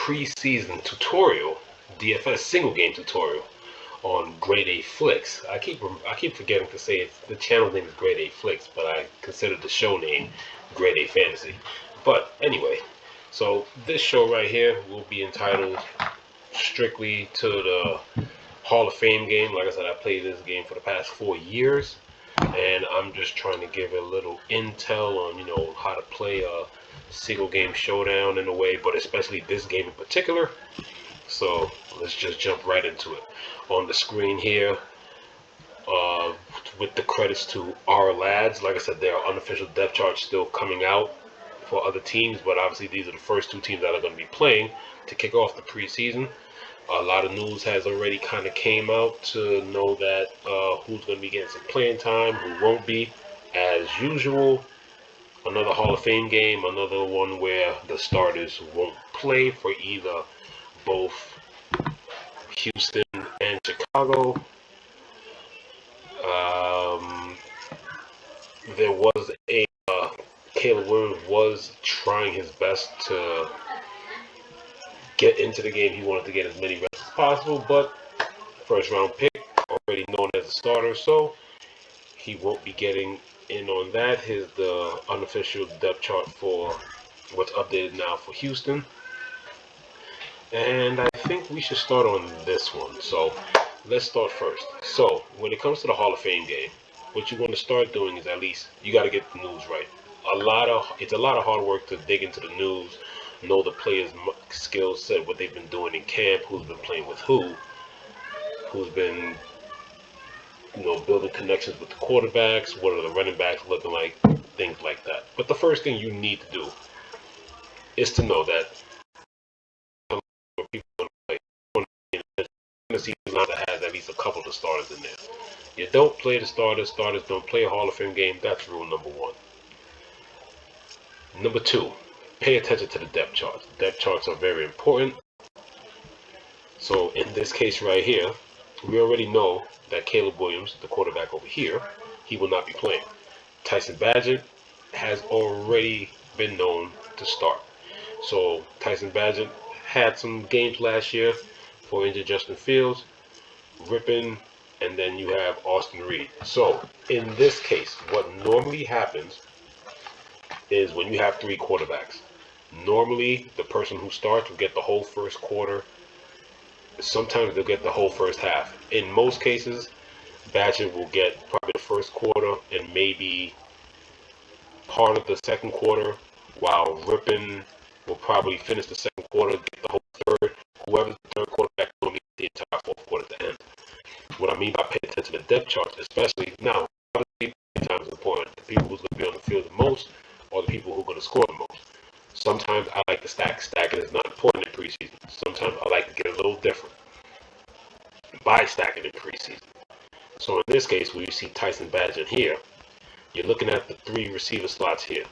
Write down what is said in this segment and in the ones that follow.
preseason tutorial, DFS single game tutorial on Grade A Flicks. I keep forgetting to say the channel name is Grade A Flicks, but I consider the show name Grade A Fantasy. But anyway, so this show right here will be entitled strictly to the Hall of Fame game. Like I said, I played this game for the past 4 years, and I'm just trying to give a little intel on how to play a single game showdown in a way, but especially this game in particular. So let's just jump right into it. On the screen here, with the credits to our lads. Like I said, there are unofficial depth charts still coming out for other teams, but obviously these are the first two teams that are going to be playing to kick off the preseason. A lot of news has already kind of came out to know that who's going to be getting some playing time, who won't be. As usual, another Hall of Fame game, another one where the starters won't play for either both Houston and Chicago. There was a Caleb Williams was trying his best to get into the game. He wanted to get as many reps as possible, but first round pick, already known as a starter, so he won't be getting in on that. Here's the unofficial depth chart for what's updated now for Houston. And I think we should start on this one. So let's start first. So when it comes to the Hall of Fame game, what you want to start doing is at least you got to get the news right. It's a lot of hard work to dig into the news, know the players' skill set, what they've been doing in camp, who's been playing with who's been building connections with the quarterbacks, what are the running backs looking like, things like that. But the first thing you need to do is to know that people want to play in a season that has at least a couple of starters in there. You don't play the starters don't play a Hall of Fame game. That's rule number one. Number two, pay attention to the depth charts. Depth charts are very important. So in this case right here, we already know that Caleb Williams, the quarterback over here, he will not be playing. Tyson Bagent has already been known to start. So Tyson Bagent had some games last year for injured Justin Fields, Rippin, and then you have Austin Reed. So in this case, what normally happens is when you have three quarterbacks, normally the person who starts will get the whole first quarter. Sometimes they'll get the whole first half. In most cases, Badger will get probably the first quarter and maybe part of the second quarter, while Rippin will probably finish the second quarter, get the whole third. Whoever's the third quarterback will get the entire fourth quarter at the end. What I mean by paying attention to the depth charts, especially now, obviously, time is important. The people who's going to be on the field the most are the people who are going to score the most. Sometimes I like to stack. Stacking is not important in preseason. Sometimes I like to get a little different by stacking in preseason. So in this case, where you see Tyson Bagent here, you're looking at the three receiver slots here.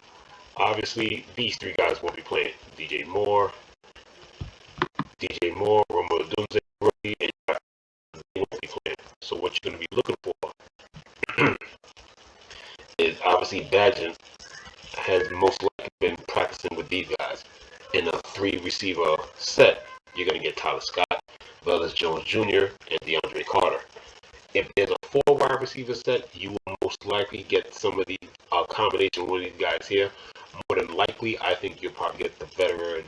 Obviously, these three guys won't be playing. DJ Moore, Romeo Dunze, and they won't be playing. So what you're going to be looking for is obviously Bagent has most likely been practicing with these guys. In a three receiver set, you're going to get Tyler Scott, Velus Jones Jr., and DeAndre Carter. If there's a four wide receiver set, you will most likely get some of the combination with these guys here. More than likely, I think you'll probably get the veteran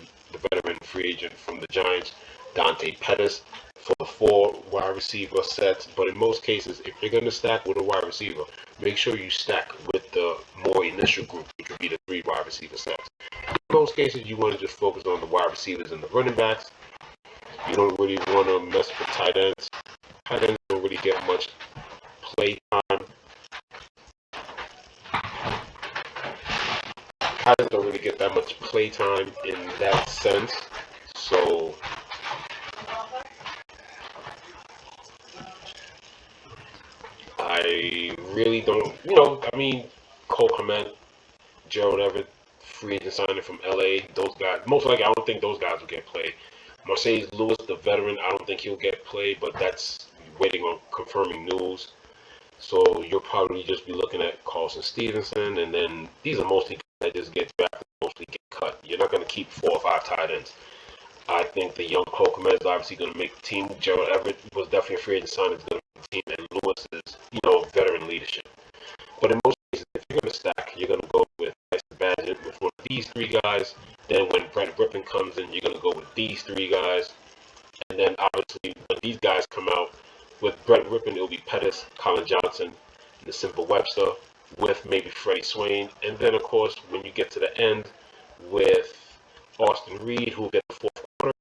free agent from the Giants, Dante Pettis, for the four wide receiver sets. But in most cases, if you're going to stack with a wide receiver, make sure you stack with the more initial group, which would be the three wide receiver sets. In most cases, you want to just focus on the wide receivers and the running backs. You don't really want to mess with tight ends. Tight ends don't really get much play time. Tight ends don't really get that much play time in that sense. So I really don't, Cole Clement, Gerald Everett, free agent signing from LA, those guys, most likely I don't think those guys will get played. Marcedes Lewis, the veteran, I don't think he'll get played, but that's waiting on confirming news. So you'll probably just be looking at Carlson Stevenson, and then these are mostly guys that just get drafted, mostly get cut. You're not going to keep 4 or 5 tight ends. I think the young Cole Kmet is obviously going to make the team. Gerald Everett was definitely afraid to sign. Is going to make the team, and Lewis is, veteran leadership. But in most cases, if you're going to stack, you're going to go with Tyson Badgett with one of these three guys. Then when Brett Rippon comes in, you're going to go with these three guys. And then obviously when these guys come out, with Brett Rippon, it'll be Pettis, Colin Johnson, and the Simple Webster, with maybe Freddie Swain. And then of course when you get to the end with Austin Reed, who will get the fourth quarter.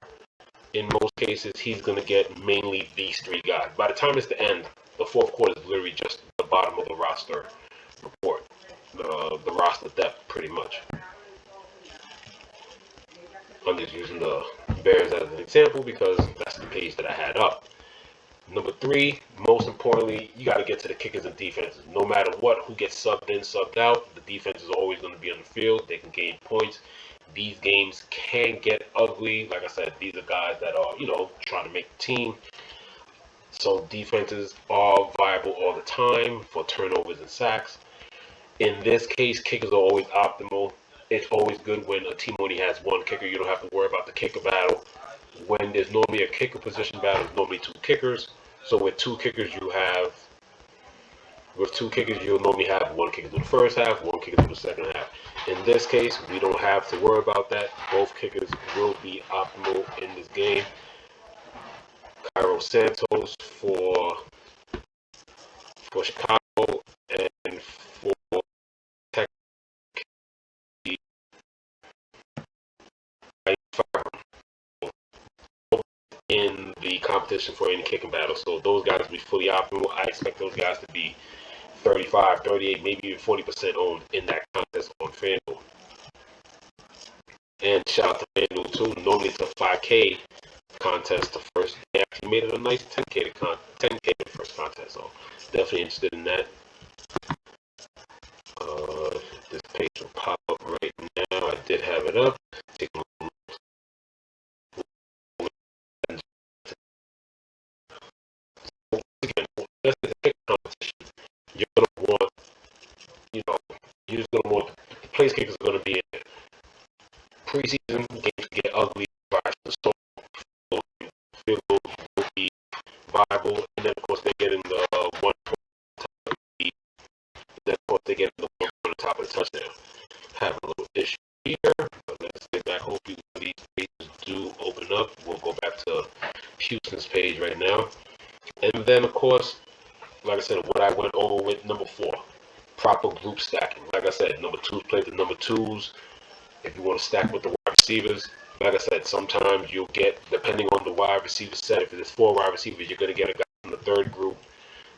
In most cases, he's going to get mainly these three guys. By the time it's the end, the fourth quarter is literally just the bottom of the roster report, the roster depth, pretty much. I'm just using the Bears as an example because that's the page that I had up. Number three, most importantly, you got to get to the kickers and defenses. No matter what, who gets subbed in, subbed out, the defense is always going to be on the field. They can gain points. These games can get ugly. Like I said, these are guys that are, trying to make the team. So defenses are viable all the time for turnovers and sacks. In this case, kickers are always optimal. It's always good when a team only has one kicker. You don't have to worry about the kicker battle. When there's normally a kicker position battle, there's normally two kickers. So with two kickers, you'll normally have one kicker do the first half, one kicker do the second half. In this case, we don't have to worry about that. Both kickers will be optimal in this game. Cairo Santos for Chicago and for Texas in the competition for any kicking battle. So those guys will be fully optimal. I expect those guys to be 35, 38, maybe even 40% owned in that contest on FanDuel. And shout out to FanDuel too. Normally it's a 5K contest the first. They actually made it a nice 10K the first contest. So definitely interested in that. This page will pop up right now. I did have it up. Take a look. Again, let's say the competition. You're gonna want, you're just gonna want the place kickers are gonna be in preseason games get ugly. So field goal will be viable, and then of course they get in the one top, and then of course they get in the one on the top of the touchdown. Have a little issue here, but let's get back. Hopefully these pages do open up. We'll go back to Houston's page right now, and then of course, like I said, what I went over with number 4, proper group stacking. Like I said, number 2s play the number 2s. If you want to stack with the wide receivers, like I said, sometimes you'll get, depending on the wide receiver set, if it's 4 wide receivers, you're going to get a guy in the third group.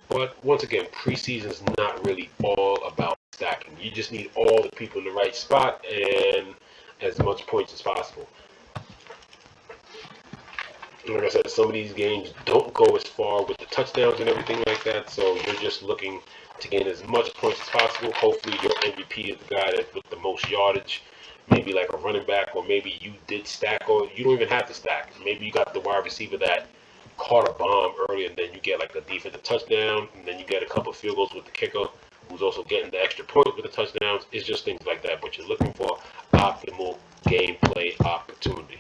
But once again, preseason is not really all about stacking. You just need all the people in the right spot and as much points as possible. Like I said, some of these games don't go as far with the touchdowns and everything like that, so you're just looking to gain as much points as possible. Hopefully your MVP is the guy that with the most yardage, maybe like a running back, or maybe you did stack, or you don't even have to stack. Maybe you got the wide receiver that caught a bomb early, and then you get like a defensive touchdown, and then you get a couple of field goals with the kicker, who's also getting the extra point with the touchdowns. It's just things like that, but you're looking for optimal gameplay opportunity.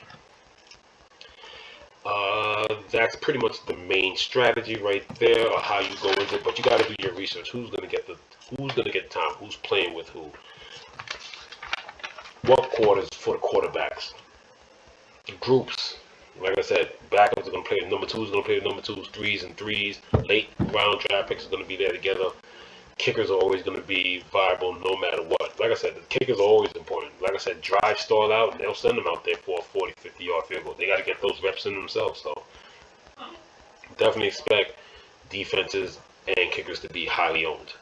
That's pretty much the main strategy right there, or how you go into it. But you got to do your research. Who's gonna get time? Who's playing with who? What quarters for the quarterbacks? Groups. Like I said, backups are gonna play. Number 2s are gonna play the number 2s, 3s and 3s. Late round draft picks are gonna be there together. Kickers are always going to be viable no matter what. Like I said, the kickers are always important. Like I said, drive stall out, and they'll send them out there for a 40, 50-yard field goal. They got to get those reps in themselves. So definitely expect defenses and kickers to be highly owned.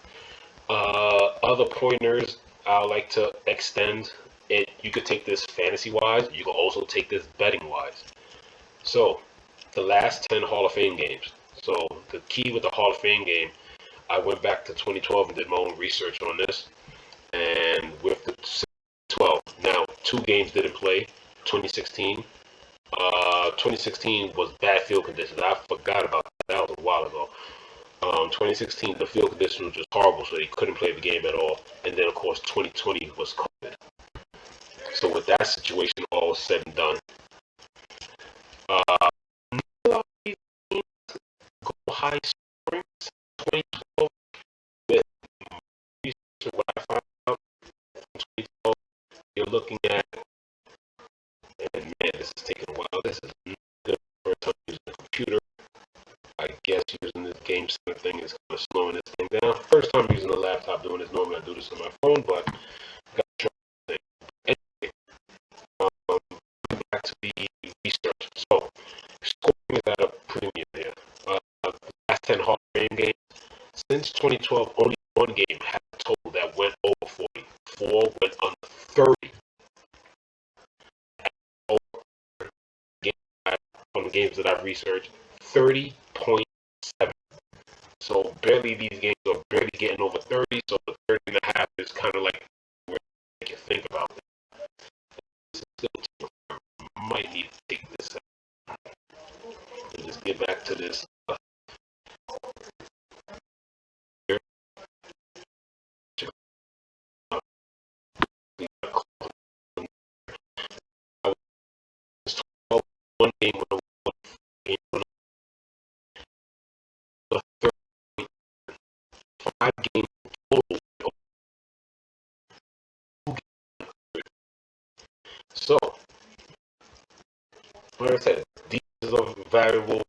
Other pointers I like to extend it. You could take this fantasy-wise. You can also take this betting-wise. So the last 10 Hall of Fame games. So the key with the Hall of Fame game, I went back to 2012 and did my own research on this. And with the 12, now 2 games didn't play. 2016. 2016 was bad field conditions. I forgot about that. That was a while ago. 2016, the field conditions were just horrible, so they couldn't play the game at all. And then, of course, 2020 was COVID. So with that situation all said and done, Uh, a lot of these games go high scoring. 2012, with what I found out from 2012, you're looking at, and man, this is taking a while. This is not the first time using a computer. I guess using this game center thing is kind of slowing this thing down. First time using a laptop doing this. Normally I do this on my phone, but got to try this thing. Anyway, back to the research. So, scoring is at a premium here. The last 10 Hall of Fame games, since 2012, only one game had a total that went over 40. Four went under 30. Over from the games that I've researched, 30.7. So barely these games are barely getting over 30. So the 30 and a half is kind of like where you can think about it. This is still might need to take this out. And just get back to this. One game with a game with a 5 game total. So, like I said, these are valuable.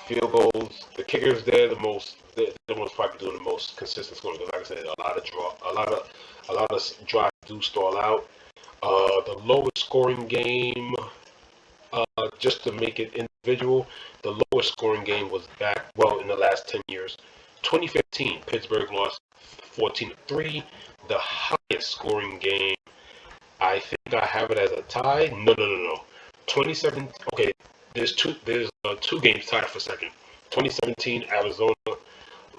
Field goals, the kickers, they're the most probably doing the most consistent scoring. Because like I said, a lot of drives do stall out. The lowest scoring game, just to make it individual, the lowest scoring game was back, well, in the last 10 years. 2015, Pittsburgh lost 14-3. The highest scoring game, I think I have it as a tie. No. 27. Okay, there's two games tied for second. 2017, Arizona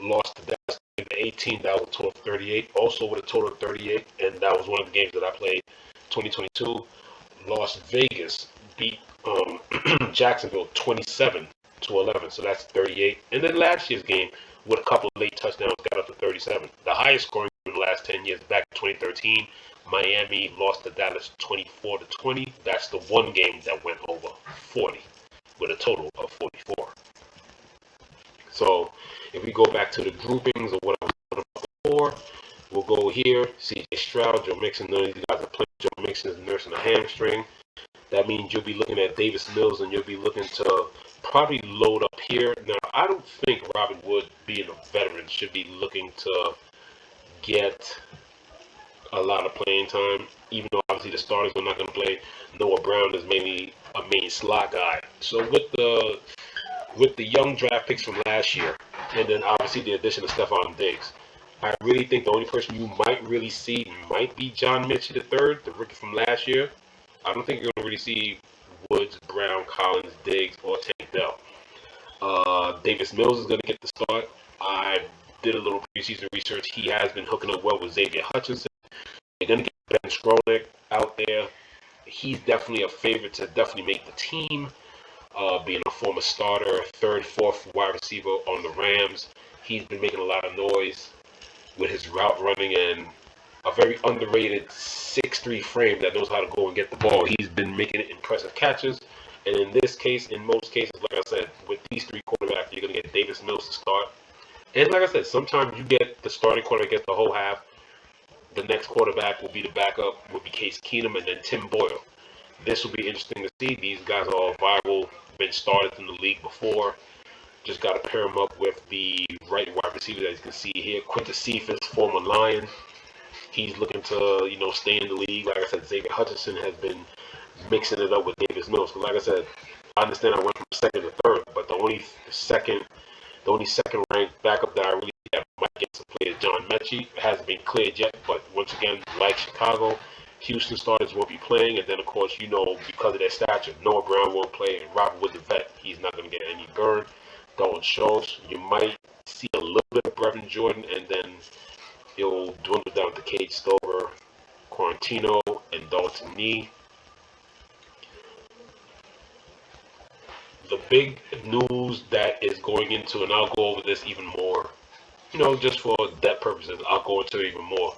lost to Dallas in 18. That was a total of 38. Also with a total of 38, and that was one of the games that I played. 2022, Las Vegas beat Jacksonville 27-11. So that's 38. And then last year's game with a couple of late touchdowns got up to 37. The highest scoring in the last 10 years, back in 2013. Miami lost to Dallas 24-20. That's the one game that went over 40 with a total of 44. So if we go back to the groupings of what I was talking about before, we'll go here. CJ Stroud, Joe Mixon, none of these guys are playing. Joe Mixon is nursing a hamstring. That means you'll be looking at Davis Mills and you'll be looking to probably load up here. Now, I don't think Robin Wood, being a veteran, should be looking to get a lot of playing time, even though obviously the starters are not going to play. Noah Brown is mainly a main slot guy. So with the young draft picks from last year, and then obviously the addition of Stephon Diggs, I really think the only person you might really see might be John Mitchell III, the rookie from last year. I don't think you're going to really see Woods, Brown, Collins, Diggs, or Tank Dell. Davis Mills is going to get the start. I did a little preseason research. He has been hooking up well with Xavier Hutchinson. They're going to get Ben Skronik out there. He's definitely a favorite to definitely make the team. Being a former starter, third, fourth wide receiver on the Rams. He's been making a lot of noise with his route running and a very underrated 6'3" frame that knows how to go and get the ball. He's been making impressive catches. And in this case, in most cases, like I said, with these three quarterbacks, you're going to get Davis Mills to start. And like I said, sometimes you get the starting quarterback gets the whole half. The next quarterback will be the backup, will be Case Keenum, and then Tim Boyle. This will be interesting to see. These guys are all viable, been started in the league before. Just got to pair them up with the right wide receiver that you can see here. Quintus Cephas, former Lion. He's looking to, stay in the league. Like I said, Xavier Hutchinson has been mixing it up with Davis Mills. Because like I said, I understand I went from second to third, but the only second ranked backup that I really have might get to play is John Mechie. It hasn't been cleared yet, but once again, like Chicago, Houston starters won't be playing, and then of course, because of their stature, Noah Brown won't play, and Robert Wood the vet, he's not going to get any burn. Dalton Schultz, you might see a little bit of Brevin Jordan, and then it'll dwindle down to Cade Stover, Quarantino, and Dalton Nee. The big news that is going into, and I'll go over this even more, just for depth purposes, I'll go into it even more,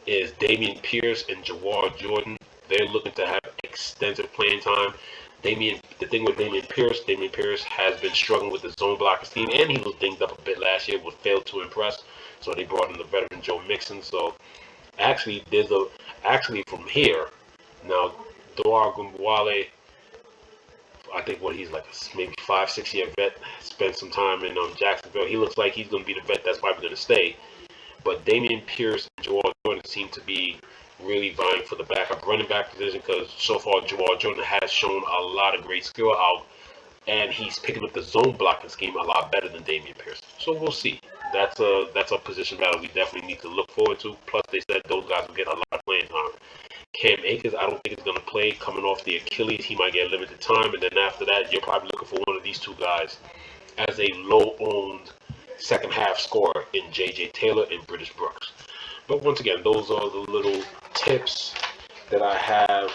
is Dameon Pierce and Jawar Jordan. They're looking to have extensive playing time. The thing with Damian Pierce has been struggling with the zone blocking scheme, and he was dinged up a bit last year, but failed to impress. So they brought in the veteran Joe Mixon. So actually from here now, Dwar Gumbwale, I think what he's like maybe 5, 6 year vet, spent some time in Jacksonville. He looks like he's going to be the vet that's probably going to stay. But Damian Pierce and Jawal Jordan seem to be really vying for the backup running back position because so far Jawal Jordan has shown a lot of great skill out, and he's picking up the zone blocking scheme a lot better than Damian Pierce. So we'll see. That's a position battle we definitely need to look forward to. Plus, they said those guys will get a lot of playing time. Cam Akers, I don't think is going to play. Coming off the Achilles, he might get limited time, and then after that, you're probably looking for one of these two guys as a low-owned second half scorer in J.J. Taylor and British Brooks. But once again, those are the little tips that I have.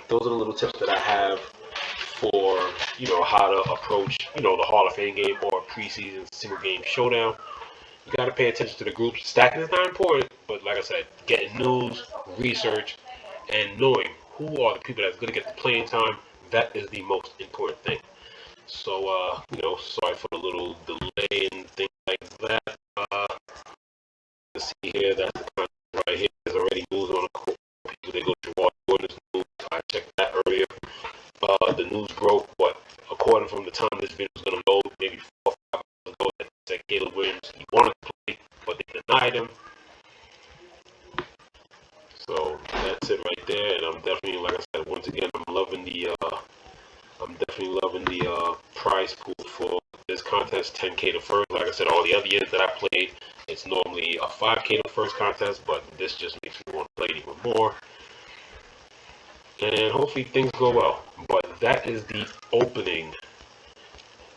Those are the little tips that I have for how to approach the Hall of Fame game or a preseason single game showdown. You got to pay attention to the groups. Stacking is not important, but like I said, getting news, research, and knowing who are the people that's going to get the playing time, that is the most important thing. So, sorry for the little delay and things like that. Let's see here, that's the content right here. There's already news on the people. They go to Jawal Jordan's news. I checked that earlier. The news broke, but according from the time this video is going to load, maybe 4 or 5 hours ago, that said Caleb Williams, he wanted to play, but they denied him. So that's it right there, and I'm definitely, like I said, once again, I'm definitely loving the prize pool for this contest, 10K to first. Like I said, all the other years that I played, it's normally a 5K to first contest, but this just makes me want to play it even more. And hopefully things go well. But that is the opening.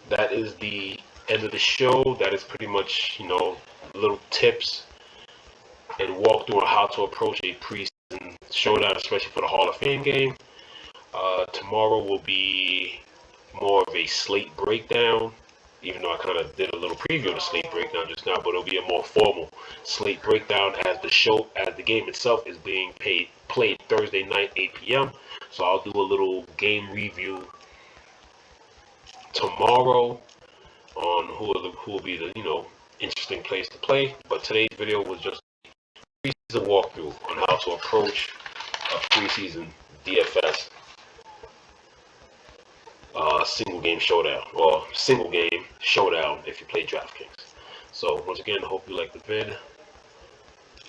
That is the end of the show. That is pretty much, little tips and walkthrough on how to approach a preseason showdown, especially for the Hall of Fame game. Tomorrow will be more of a slate breakdown, even though I kind of did a little preview of the slate breakdown just now, but it'll be a more formal slate breakdown as the game itself is being played Thursday night, 8 p.m. So I'll do a little game review tomorrow on who will be the interesting place to play. But today's video was just a preseason walkthrough on how to approach a preseason DFS single game showdown, or single game showdown if you play DraftKings. So once again, I hope you like the vid,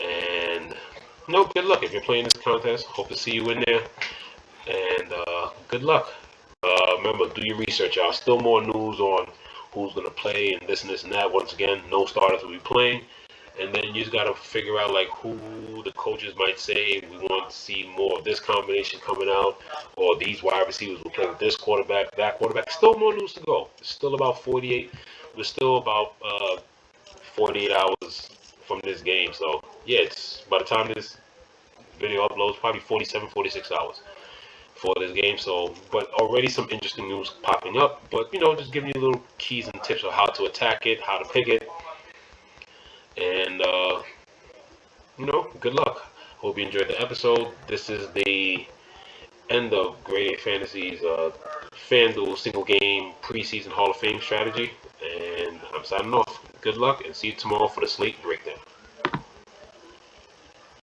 and good luck if you're playing this contest. Hope to see you in there, and good luck. Remember, do your research, y'all. Still more news on who's gonna play and this and that. Once again, no starters will be playing. And then you just got to figure out like who the coaches might say we want to see more of this combination coming out, or these wide receivers will play with this quarterback, that quarterback. Still more news to go. It's still about 48. We're still about 48 hours from this game. So yeah, it's by the time this video uploads, probably 47, 46 hours for this game. So, but already some interesting news popping up. But just giving you little keys and tips on how to attack it, how to pick it. And, good luck. Hope you enjoyed the episode. This is the end of Grade A Fantasy's Fan Duel single game preseason Hall of Fame strategy. And I'm signing off. Good luck, and see you tomorrow for the slate breakdown.